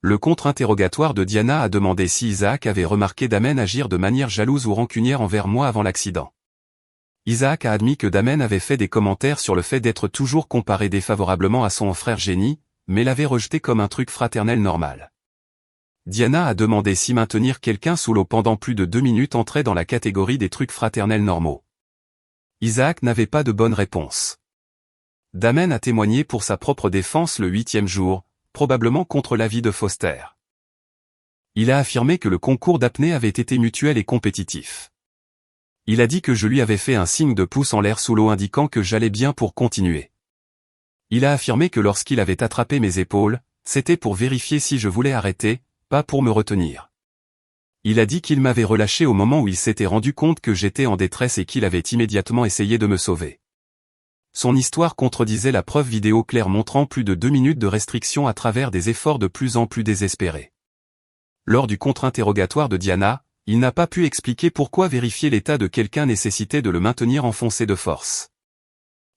A: Le contre-interrogatoire de Diana a demandé si Isaac avait remarqué Damen agir de manière jalouse ou rancunière envers moi avant l'accident. Isaac a admis que Damen avait fait des commentaires sur le fait d'être toujours comparé défavorablement à son frère Jenny, mais l'avait rejeté comme un truc fraternel normal. Diana a demandé si maintenir quelqu'un sous l'eau pendant plus de 2 minutes entrait dans la catégorie des trucs fraternels normaux. Isaac n'avait pas de bonne réponse. Damen a témoigné pour sa propre défense le 8e jour, probablement contre l'avis de Foster. Il a affirmé que le concours d'apnée avait été mutuel et compétitif. Il a dit que je lui avais fait un signe de pouce en l'air sous l'eau indiquant que j'allais bien pour continuer. Il a affirmé que lorsqu'il avait attrapé mes épaules, C'était pour vérifier si je voulais arrêter, pas pour me retenir. Il a dit qu'il m'avait relâché au moment où il s'était rendu compte que j'étais en détresse et qu'il avait immédiatement essayé de me sauver. Son histoire contredisait la preuve vidéo claire montrant plus de 2 minutes de restriction à travers des efforts de plus en plus désespérés. Lors du contre-interrogatoire de Diana, il n'a pas pu expliquer pourquoi vérifier l'état de quelqu'un nécessitait de le maintenir enfoncé de force.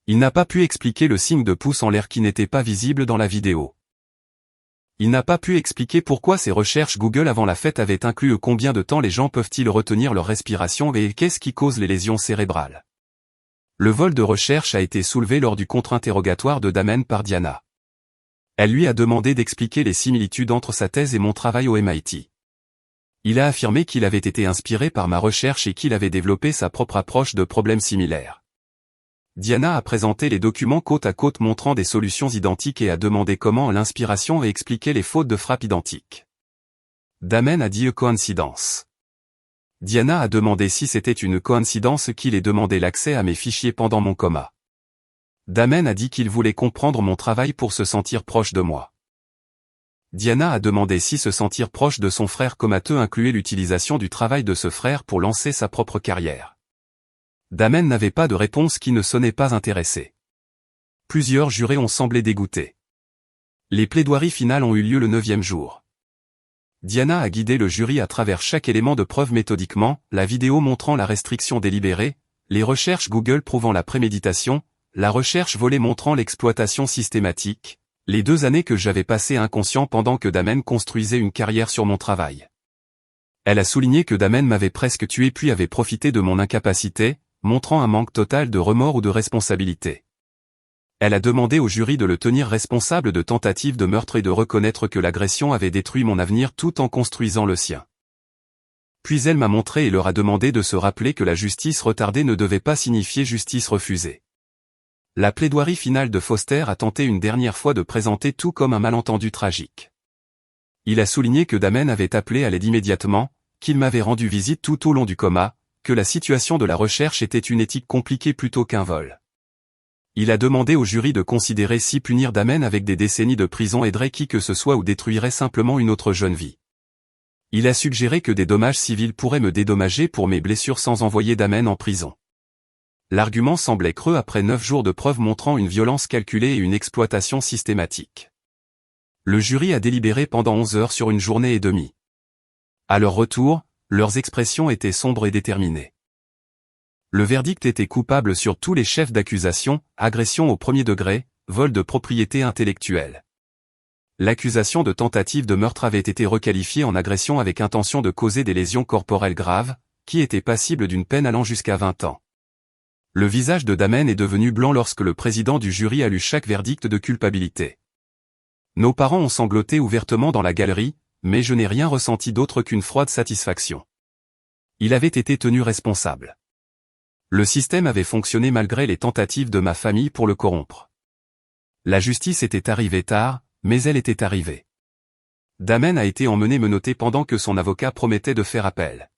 A: Il n'a pas pu expliquer le signe de pouce en l'air qui n'était pas visible dans la vidéo. Il n'a pas pu expliquer pourquoi ses recherches Google avant la fête avaient inclus combien de temps les gens peuvent-ils retenir leur respiration et qu'est-ce qui cause les lésions cérébrales. Le vol de recherche a été soulevé lors du contre-interrogatoire de Damen par Diana. Elle lui a demandé d'expliquer les similitudes entre sa thèse et mon travail au MIT. Il a affirmé qu'il avait été inspiré par ma recherche et qu'il avait développé sa propre approche de problèmes similaires. Diana a présenté les documents côte à côte montrant des solutions identiques et a demandé comment l'inspiration expliquait les fautes de frappe identiques. Damen a dit coïncidence. Diana a demandé si c'était une coïncidence qu'il ait demandé l'accès à mes fichiers pendant mon coma. Damen a dit qu'il voulait comprendre mon travail pour se sentir proche de moi. Diana a demandé si se sentir proche de son frère comateux incluait l'utilisation du travail de ce frère pour lancer sa propre carrière. Damen n'avait pas de réponse qui ne sonnait pas intéressée. Plusieurs jurés ont semblé dégoûtés. Les plaidoiries finales ont eu lieu le 9e jour. Diana a guidé le jury à travers chaque élément de preuve méthodiquement, la vidéo montrant la restriction délibérée, les recherches Google prouvant la préméditation, la recherche volée montrant l'exploitation systématique, les 2 années que j'avais passées inconscient pendant que Damen construisait une carrière sur mon travail. Elle a souligné que Damen m'avait presque tué puis avait profité de mon incapacité, montrant un manque total de remords ou de responsabilité. Elle a demandé au jury de le tenir responsable de tentatives de meurtre et de reconnaître que l'agression avait détruit mon avenir tout en construisant le sien. Puis elle m'a montré et leur a demandé de se rappeler que la justice retardée ne devait pas signifier justice refusée. La plaidoirie finale de Foster a tenté une dernière fois de présenter tout comme un malentendu tragique. Il a souligné que Damen avait appelé à l'aide immédiatement, qu'il m'avait rendu visite tout au long du coma, que la situation de la recherche était une éthique compliquée plutôt qu'un vol. Il a demandé au jury de considérer si punir Damen avec des décennies de prison aiderait qui que ce soit ou détruirait simplement une autre jeune vie. Il a suggéré que des dommages civils pourraient me dédommager pour mes blessures sans envoyer Damen en prison. L'argument semblait creux après 9 jours de preuves montrant une violence calculée et une exploitation systématique. Le jury a délibéré pendant 11 heures sur une journée et demie. À leur retour, leurs expressions étaient sombres et déterminées. Le verdict était coupable sur tous les chefs d'accusation, agression au premier degré, vol de propriété intellectuelle. L'accusation de tentative de meurtre avait été requalifiée en agression avec intention de causer des lésions corporelles graves, qui était passible d'une peine allant jusqu'à 20 ans. Le visage de Damen est devenu blanc lorsque le président du jury a lu chaque verdict de culpabilité. Nos parents ont sangloté ouvertement dans la galerie, mais je n'ai rien ressenti d'autre qu'une froide satisfaction. Il avait été tenu responsable. Le système avait fonctionné malgré les tentatives de ma famille pour le corrompre. La justice était arrivée tard, mais elle était arrivée. Damen a été emmené menotté pendant que son avocat promettait de faire appel.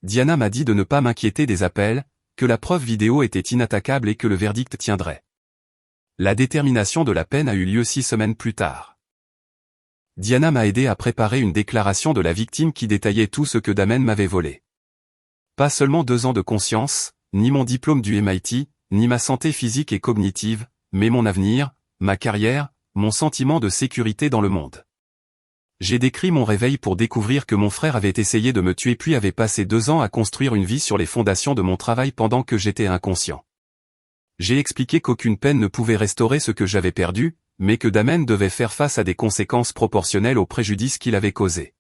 A: Diana m'a dit de ne pas m'inquiéter des appels, que la preuve vidéo était inattaquable et que le verdict tiendrait. La détermination de la peine a eu lieu 6 semaines plus tard. Diana m'a aidé à préparer une déclaration de la victime qui détaillait tout ce que Damen m'avait volé. Pas seulement 2 ans de conscience, ni mon diplôme du MIT, ni ma santé physique et cognitive, mais mon avenir, ma carrière, mon sentiment de sécurité dans le monde. J'ai décrit mon réveil pour découvrir que mon frère avait essayé de me tuer puis avait passé 2 ans à construire une vie sur les fondations de mon travail pendant que j'étais inconscient. J'ai expliqué qu'aucune peine ne pouvait restaurer ce que j'avais perdu, mais que Damen devait faire face à des conséquences proportionnelles au préjudice qu'il avait causé.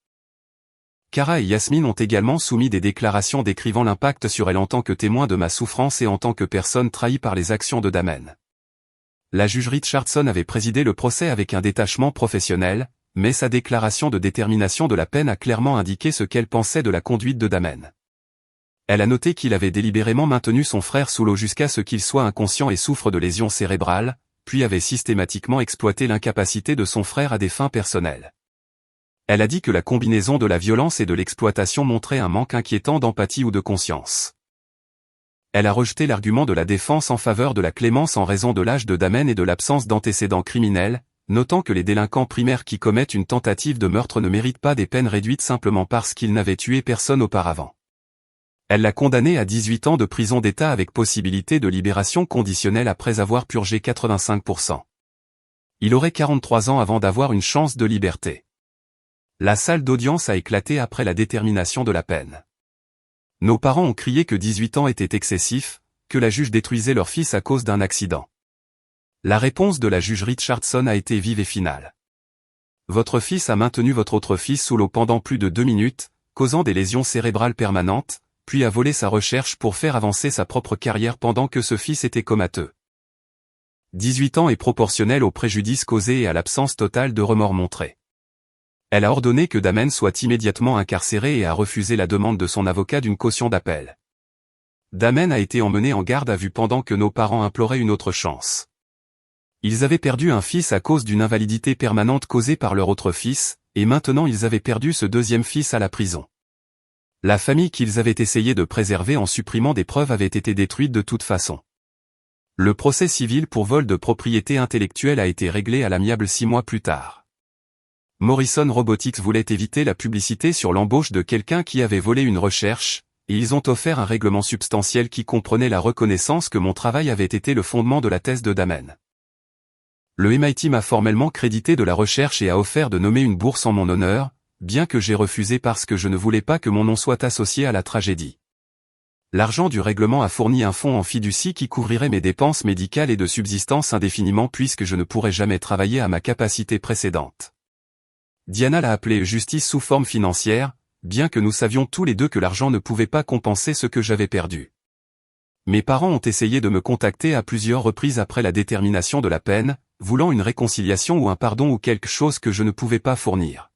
A: Kara et Yasmine ont également soumis des déclarations décrivant l'impact sur elle en tant que témoin de ma souffrance et en tant que personne trahie par les actions de Damen. La juge Richardson avait présidé le procès avec un détachement professionnel, mais sa déclaration de détermination de la peine a clairement indiqué ce qu'elle pensait de la conduite de Damen. Elle a noté qu'il avait délibérément maintenu son frère sous l'eau jusqu'à ce qu'il soit inconscient et souffre de lésions cérébrales, puis avait systématiquement exploité l'incapacité de son frère à des fins personnelles. Elle a dit que la combinaison de la violence et de l'exploitation montrait un manque inquiétant d'empathie ou de conscience. Elle a rejeté l'argument de la défense en faveur de la clémence en raison de l'âge de Damen et de l'absence d'antécédents criminels, notant que les délinquants primaires qui commettent une tentative de meurtre ne méritent pas des peines réduites simplement parce qu'ils n'avaient tué personne auparavant. Elle l'a condamné à 18 ans de prison d'État avec possibilité de libération conditionnelle après avoir purgé 85%. Il aurait 43 ans avant d'avoir une chance de liberté. La salle d'audience a éclaté après la détermination de la peine. Nos parents ont crié que 18 ans était excessif, que la juge détruisait leur fils à cause d'un accident. La réponse de la juge Richardson a été vive et finale. Votre fils a maintenu votre autre fils sous l'eau pendant plus de 2 minutes, causant des lésions cérébrales permanentes, puis a volé sa recherche pour faire avancer sa propre carrière pendant que ce fils était comateux. 18 ans est proportionnel au préjudice causé et à l'absence totale de remords montrés. Elle a ordonné que Damen soit immédiatement incarcéré et a refusé la demande de son avocat d'une caution d'appel. Damen a été emmené en garde à vue pendant que nos parents imploraient une autre chance. Ils avaient perdu un fils à cause d'une invalidité permanente causée par leur autre fils, et maintenant ils avaient perdu ce deuxième fils à la prison. La famille qu'ils avaient essayé de préserver en supprimant des preuves avait été détruite de toute façon. Le procès civil pour vol de propriété intellectuelle a été réglé à l'amiable 6 mois plus tard. Morrison Robotics voulait éviter la publicité sur l'embauche de quelqu'un qui avait volé une recherche, et ils ont offert un règlement substantiel qui comprenait la reconnaissance que mon travail avait été le fondement de la thèse de Damen. Le MIT m'a formellement crédité de la recherche et a offert de nommer une bourse en mon honneur, bien que j'ai refusé parce que je ne voulais pas que mon nom soit associé à la tragédie. L'argent du règlement a fourni un fonds en fiducie qui couvrirait mes dépenses médicales et de subsistance indéfiniment puisque je ne pourrais jamais travailler à ma capacité précédente. Diana l'a appelé justice sous forme financière, bien que nous savions tous les deux que l'argent ne pouvait pas compenser ce que j'avais perdu. Mes parents ont essayé de me contacter à plusieurs reprises après la détermination de la peine, voulant une réconciliation ou un pardon ou quelque chose que je ne pouvais pas fournir.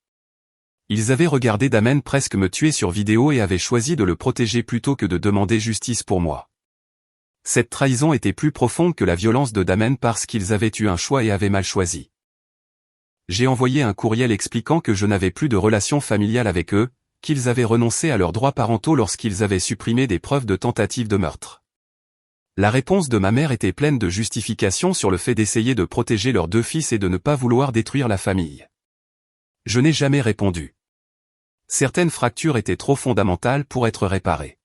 A: Ils avaient regardé Damen presque me tuer sur vidéo et avaient choisi de le protéger plutôt que de demander justice pour moi. Cette trahison était plus profonde que la violence de Damen parce qu'ils avaient eu un choix et avaient mal choisi. J'ai envoyé un courriel expliquant que je n'avais plus de relation familiale avec eux, qu'ils avaient renoncé à leurs droits parentaux lorsqu'ils avaient supprimé des preuves de tentative de meurtre. La réponse de ma mère était pleine de justifications sur le fait d'essayer de protéger leurs 2 fils et de ne pas vouloir détruire la famille. Je n'ai jamais répondu. Certaines fractures étaient trop fondamentales pour être réparées.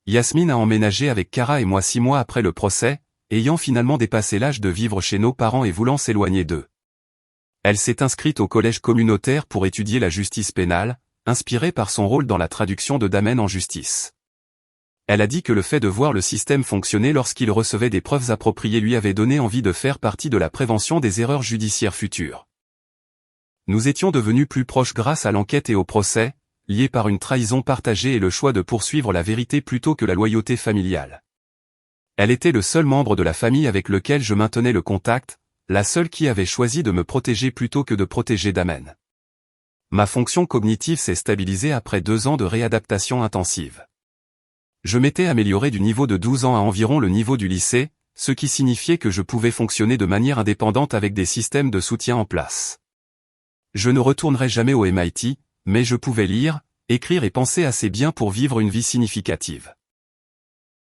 A: Yasmine a emménagé avec Kara et moi 6 mois après le procès, ayant finalement dépassé l'âge de vivre chez nos parents et voulant s'éloigner d'eux. Elle s'est inscrite au collège communautaire pour étudier la justice pénale, inspirée par son rôle dans la traduction de Damen en justice. Elle a dit que le fait de voir le système fonctionner lorsqu'il recevait des preuves appropriées lui avait donné envie de faire partie de la prévention des erreurs judiciaires futures. Nous étions devenus plus proches grâce à l'enquête et au procès, liés par une trahison partagée et le choix de poursuivre la vérité plutôt que la loyauté familiale. Elle était le seul membre de la famille avec lequel je maintenais le contact, la seule qui avait choisi de me protéger plutôt que de protéger Damen. Ma fonction cognitive s'est stabilisée après 2 ans de réadaptation intensive. Je m'étais amélioré du niveau de 12 ans à environ le niveau du lycée, ce qui signifiait que je pouvais fonctionner de manière indépendante avec des systèmes de soutien en place. Je ne retournerai jamais au MIT, mais je pouvais lire, écrire et penser assez bien pour vivre une vie significative.